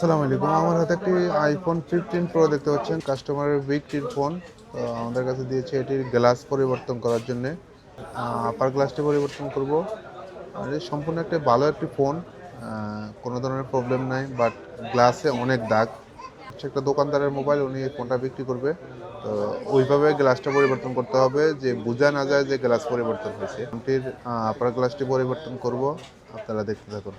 আসসালামু আলাইকুম। আমার হাতে একটি আইফোন 15 প্রো দেখতে পাচ্ছেন, কাস্টমারের বিক্রির ফোন। তো আমাদের কাছে দিয়েছে এটির গ্লাস পরিবর্তন করার জন্য। আপার গ্লাসটি পরিবর্তন করব। আর এটা সম্পূর্ণ একটা ভালো একটি ফোন, কোনো ধরনের প্রবলেম নাই, বাট গ্লাসে অনেক দাগ। হচ্ছে একটা দোকানদারের মোবাইল, উনি এই ফোনটা বিক্রি করবে। তো ওইভাবে গ্লাসটা পরিবর্তন করতে হবে যে বোঝা না যায় যে গ্লাস পরিবর্তন হয়েছে। ফোনটির আপার গ্লাসটি পরিবর্তন করব, আপনারা দেখতে থাকুন।